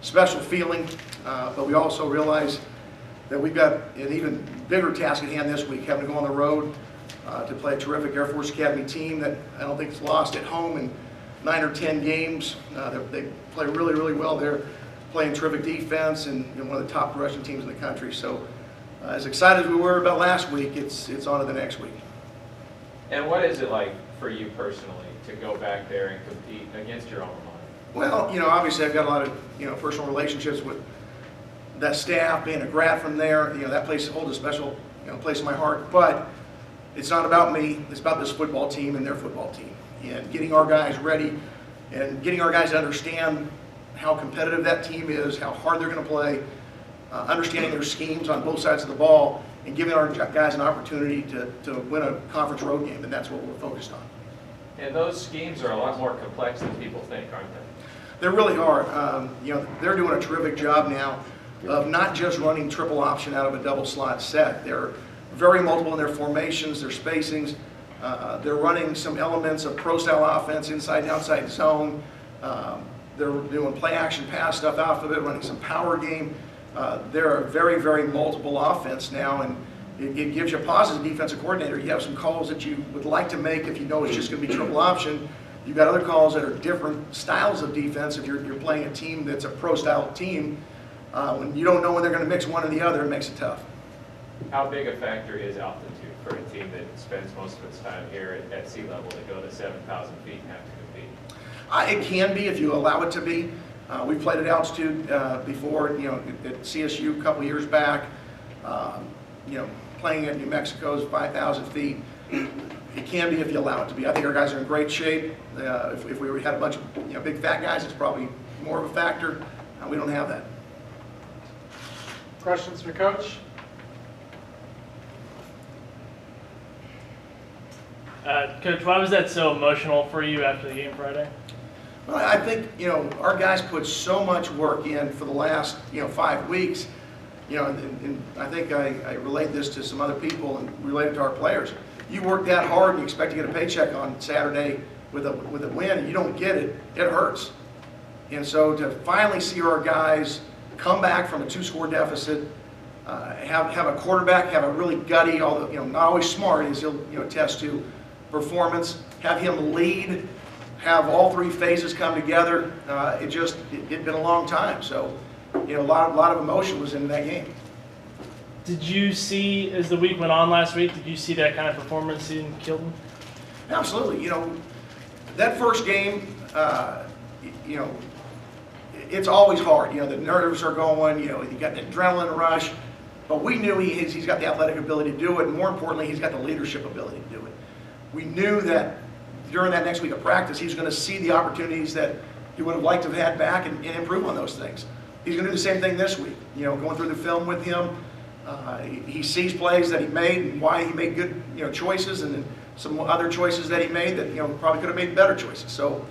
special feeling, but we also realize that we've got an even bigger task at hand this week, having to go on the road to play a terrific Air Force Academy team that I don't think is lost at home in 9 or 10 games. They play really, really well. They're playing terrific defense and one of the top rushing teams in the country. So as excited as we were about last week, it's on to the next week. And what is it like for you personally to go back there and compete against your alma mater? Well, obviously I've got a lot of, personal relationships with that staff, being a grad from there. That place holds a special, place in my heart. But it's not about me. It's about this football team and their football team. And getting our guys ready and getting our guys to understand how competitive that team is, how hard they're going to play, understanding their schemes on both sides of the ball, and giving our guys an opportunity to win a conference road game. And that's what we're focused on. And those schemes are a lot more complex than people think, aren't they? They really are. They're doing a terrific job now of not just running triple option out of a double slot set. They're very multiple in their formations, their spacings. They're running some elements of pro-style offense, inside and outside zone. They're doing play action pass stuff off of it, running some power game. They're a very, very multiple offense now, and it gives you a pause as a defensive coordinator. You have some calls that you would like to make if you know it's just going to be triple option. You've got other calls that are different styles of defense. If you're playing a team that's a pro-style team, when you don't know when they're going to mix one or the other, it makes it tough. How big a factor is altitude for a team that spends most of its time here at sea level to go to 7,000 feet and have to compete? It can be if you allow it to be. We played at altitude before, at CSU a couple years back. Playing at New Mexico's 5,000 feet. It can be if you allow it to be. I think our guys are in great shape. If we had a bunch of big fat guys, it's probably more of a factor. We don't have that. Questions for Coach? Coach, why was that so emotional for you after the game Friday? Well, I think, our guys put so much work in for the last, 5 weeks. And I think I relayed this to some other people and related to our players. You work that hard and you expect to get a paycheck on Saturday with a win, and you don't get it, it hurts. And so to finally see our guys come back from a 2-score deficit, have a quarterback, have a really gutty, although not always smart, as he'll attest to, performance, have him lead, have all 3 phases come together. It'd been a long time, so a lot of emotion was in that game. Did you see, as the week went on last week, did you see that kind of performance in Kilton? Absolutely. That first game, it's always hard. The nerves are going, you got the adrenaline rush, but we knew he's got the athletic ability to do it, and more importantly, he's got the leadership ability to do it. We knew that during that next week of practice, he's going to see the opportunities that he would have liked to have had back and improve on those things. He's going to do the same thing this week. Going through the film with him, he sees plays that he made and why he made good choices, and then some other choices that he made that probably could have made better choices. So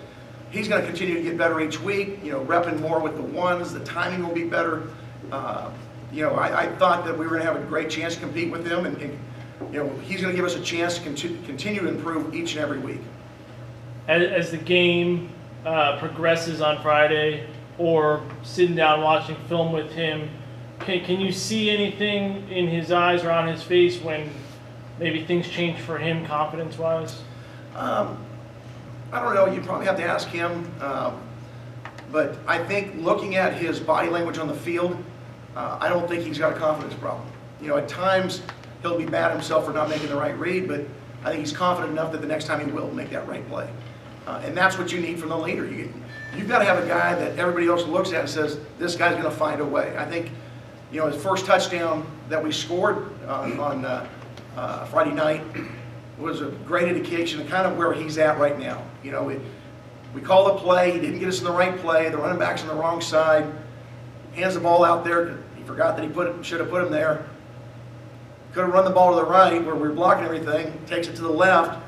he's going to continue to get better each week. Repping more with the ones, the timing will be better. I thought that we were going to have a great chance to compete with him, and he's going to give us a chance to continue to improve each and every week. As the game progresses on Friday, or sitting down watching film with him, can you see anything in his eyes or on his face when maybe things change for him confidence-wise? I don't know. You'd probably have to ask him. But I think looking at his body language on the field, I don't think he's got a confidence problem. At times he'll be mad at himself for not making the right read, but I think he's confident enough that the next time he will make that right play. And that's what you need from the leader. You've got to have a guy that everybody else looks at and says, this guy's going to find a way. I think, his first touchdown that we scored on Friday night was a great indication of kind of where he's at right now. We call the play, he didn't get us in the right play, the running back's on the wrong side, hands the ball out there, he forgot that he should have put him there. Could have run the ball to the right where we were blocking everything, takes it to the left,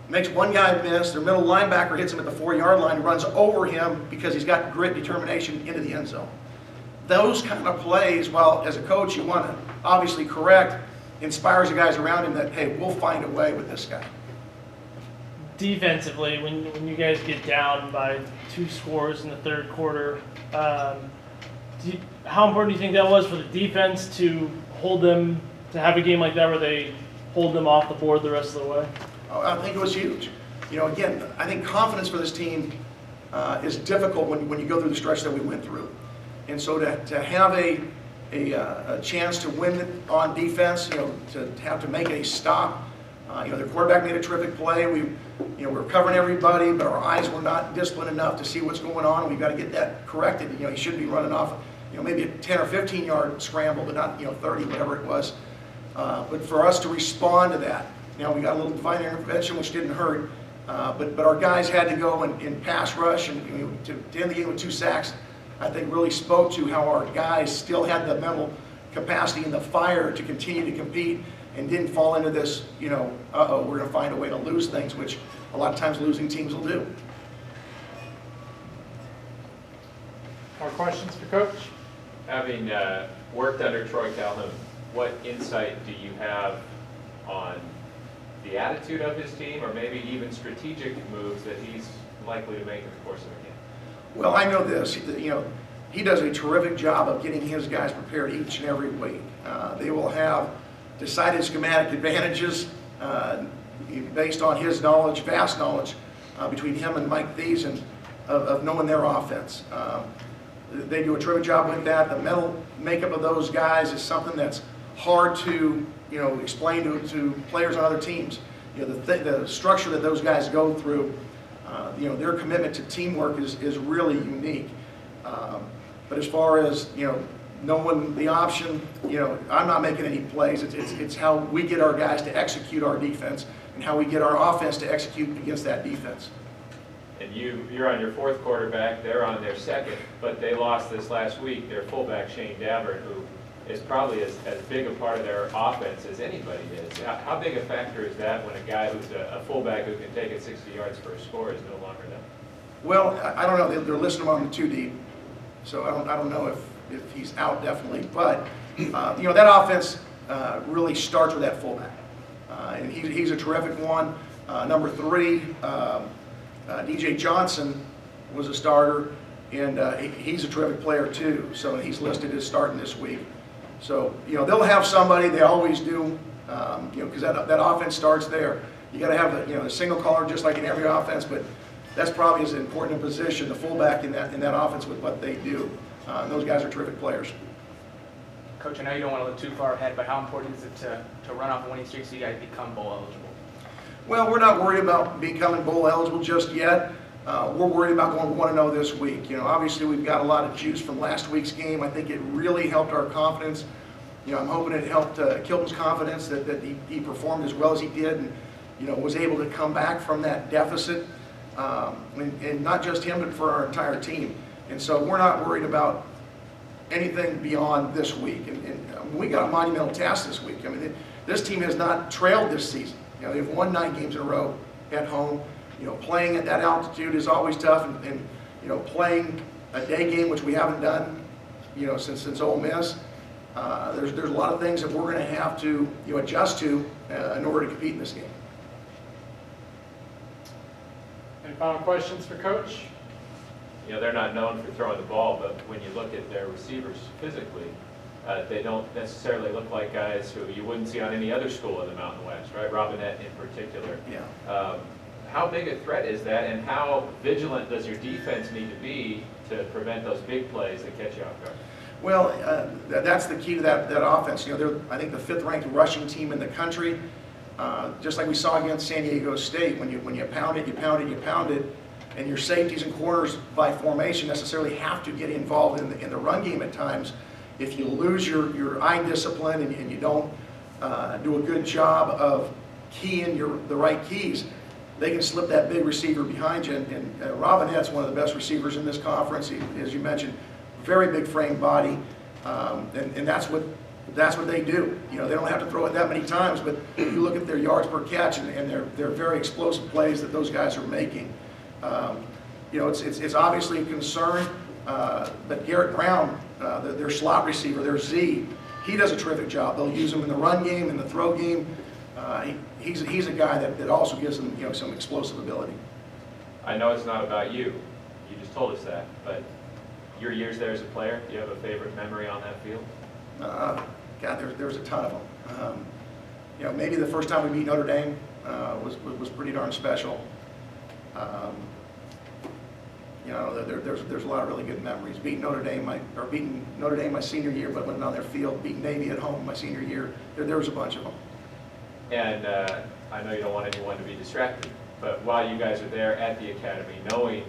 makes one guy miss, their middle linebacker hits him at the 4-yard line, runs over him because he's got grit, determination into the end zone. Those kind of plays, while as a coach you want to obviously correct, inspires the guys around him that, hey, we'll find a way with this guy. defensively, when you guys get down by 2 scores in the third quarter, how important do you think that was for the defense to hold them, to have a game like that where they hold them off the board the rest of the way? I think it was huge. Again, I think confidence for this team is difficult when you go through the stretch that we went through. And so to have a chance to win it on defense, to have to make a stop. Their quarterback made a terrific play. We're covering everybody, but our eyes were not disciplined enough to see what's going on. We've got to get that corrected. He shouldn't be running off, maybe a 10 or 15 yard scramble, but not 30, whatever it was. But for us to respond to that, we got a little divine intervention, which didn't hurt. But our guys had to go and pass rush, and to end the game with 2 sacks, I think really spoke to how our guys still had the mental capacity and the fire to continue to compete and didn't fall into this, we're going to find a way to lose things, which a lot of times losing teams will do. More questions for Coach? Having worked under Troy Calhoun, what insight do you have on the attitude of his team, or maybe even strategic moves that he's likely to make in the course of a game? Well, I know this, he does a terrific job of getting his guys prepared each and every week. They will have decided schematic advantages based on his knowledge, vast knowledge, between him and Mike Thiessen of knowing their offense. They do a terrific job with that. The mental makeup of those guys is something that's hard to explain to players on other teams. The structure that those guys go through, their commitment to teamwork is really unique. But as far as knowing the option, I'm not making any plays. It's how we get our guys to execute our defense and how we get our offense to execute against that defense. And you're on your 4th quarterback, they're on their 2nd, but they lost this last week, their fullback Shane Dabbert, who is probably as big a part of their offense as anybody is. How big a factor is that when a guy who's a fullback who can take it 60 yards for a score is no longer there? Well, I don't know. They're listing him on the 2 deep, so I don't know if he's out definitely. But that offense really starts with that fullback, and he's a terrific one. Number 3, DJ Johnson was a starter, and he's a terrific player too. So he's listed as starting this week. So they'll have somebody. They always do, because that offense starts there. You got to have a single caller just like in every offense, but that's probably as important a position, the fullback in that offense with what they do. And those guys are terrific players. Coach, I know you don't want to look too far ahead, but how important is it to run off a winning streak so you guys become bowl eligible? Well, we're not worried about becoming bowl eligible just yet. We're worried about going 1-0 this week. Obviously we've got a lot of juice from last week's game. I think it really helped our confidence. I'm hoping it helped Kilton's confidence that he performed as well as he did and was able to come back from that deficit. And not just him, but for our entire team. And so we're not worried about anything beyond this week. And we got a monumental task this week. This team has not trailed this season. They've won 9 games in a row at home. Playing at that altitude is always tough, and playing a day game, which we haven't done, since Ole Miss. There's a lot of things that we're going to have to adjust to in order to compete in this game. Any final questions for Coach? They're not known for throwing the ball, but when you look at their receivers physically, they don't necessarily look like guys who you wouldn't see on any other school in the Mountain West, right? Robinette in particular. Yeah. How big a threat is that, and how vigilant does your defense need to be to prevent those big plays that catch you off guard? Well, that's the key to that offense. They're, I think, the 5th-ranked rushing team in the country. Just like we saw against San Diego State, when you pound it, you pound it, you pound it, and your safeties and corners by formation necessarily have to get involved in the run game at times. If you lose your eye discipline and you don't do a good job of keying the right keys, they can slip that big receiver behind you. And Robinette's one of the best receivers in this conference. He, as you mentioned, very big frame body, and that's what they do. They don't have to throw it that many times, but you look at their yards per catch, and they're very explosive plays that those guys are making. It's obviously a concern, but Garrett Brown, their slot receiver, their Z, he does a terrific job. They'll use him in the run game, in the throw game. He's a guy that also gives them, some explosive ability. I know it's not about you. You just told us that, but your years there as a player, do you have a favorite memory on that field? God, there's a ton of them. Maybe the first time we beat Notre Dame was pretty darn special. There's a lot of really good memories. Beating Notre Dame my senior year, but went on their field, beating Navy at home my senior year. There was a bunch of them. And I know you don't want anyone to be distracted, but while you guys are there at the academy, knowing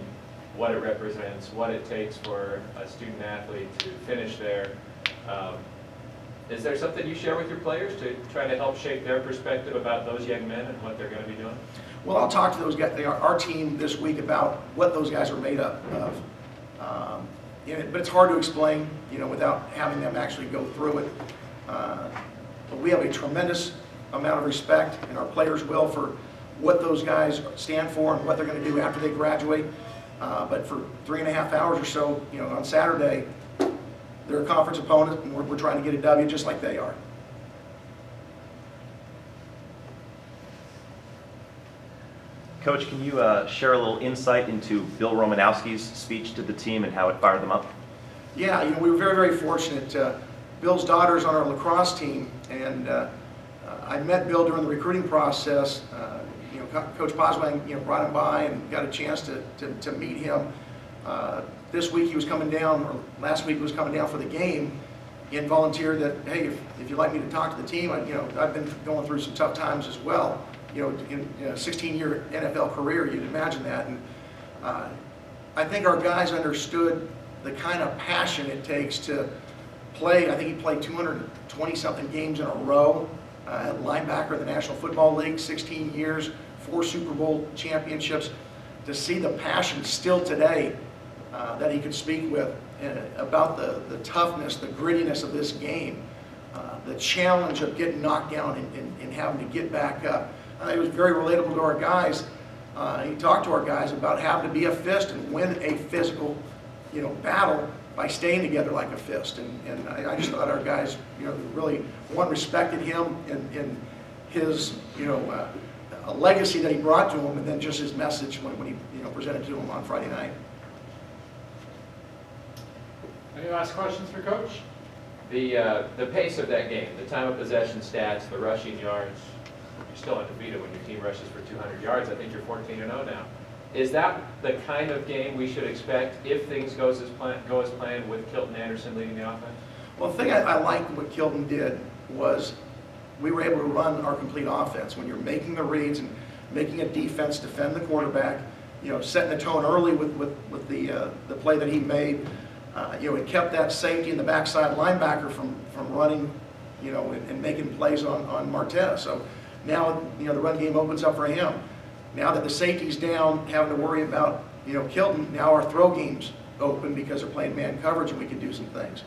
what it represents, what it takes for a student athlete to finish there, is there something you share with your players to try to help shape their perspective about those young men and what they're going to be doing? Well, I'll talk to those guys, our team this week, about what those guys are made up of. But it's hard to explain, without having them actually go through it. But we have a tremendous amount of respect, and our players will, for what those guys stand for and what they're going to do after they graduate. But for 3.5 hours or so, on Saturday, they're a conference opponent, and we're trying to get a W just like they are. Coach, can you share a little insight into Bill Romanowski's speech to the team and how it fired them up? Yeah, we were very, very fortunate. Bill's daughter's on our lacrosse team, and I met Bill during the recruiting process. Coach Poswang, brought him by and got a chance to meet him. This week he was coming down, or last week he was coming down for the game, and volunteered that, hey, if you'd like me to talk to the team, I've been going through some tough times as well. In a 16-year NFL career, you'd imagine that. And I think our guys understood the kind of passion it takes to play. I think he played 220-something games in a row at linebacker in the National Football League, 16 years, 4 Super Bowl championships. To see the passion still today that he could speak with about the toughness, the grittiness of this game, the challenge of getting knocked down and having to get back up. It was very relatable to our guys. He talked to our guys about having to be a fist and win a physical, battle by staying together like a fist. And I just thought our guys, really, one, respected him and his, a legacy that he brought to them, and then just his message when he, presented to them on Friday night. Any last questions for Coach? The pace of that game, the time of possession stats, the rushing yards, you're still undefeated when your team rushes for 200 yards. I think you're 14-0 now. Is that the kind of game we should expect if things go as planned with Kilton Anderson leading the offense? Well, the thing I liked what Kilton did was we were able to run our complete offense. When you're making the reads and making a defense defend the quarterback, setting the tone early with the play that he made, it kept that safety in the backside linebacker from running, and making plays on Martez. So now, the run game opens up for him. Now that the safety's down, having to worry about, Kilton, now our throw game's open because they're playing man coverage and we can do some things.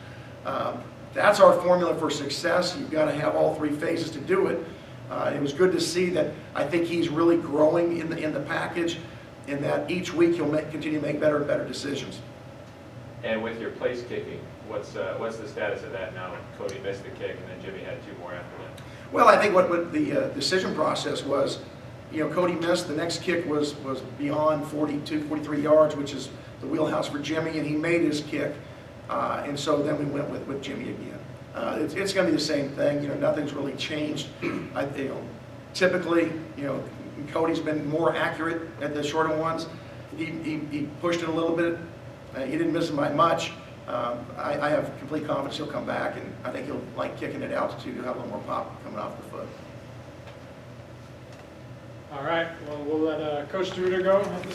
That's our formula for success. You've got to have all 3 phases to do it. It was good to see that. I think he's really growing in the package, and that each week he'll continue to make better and better decisions. And with your place kicking, what's the status of that now? Cody missed the kick, and then Jimmy had 2 more after that. Well, I think what the decision process was, Cody missed. The next kick was beyond 42, 43 yards, which is the wheelhouse for Jimmy, and he made his kick. And so then we went with Jimmy again. It's going to be the same thing. Nothing's really changed. Typically, Cody's been more accurate at the shorter ones. He pushed it a little bit. He didn't miss him by much. I have complete confidence he'll come back, and I think he'll like kicking at altitude to have a little more pop coming off the foot. All right, well, we'll let Coach DeRuyter go at this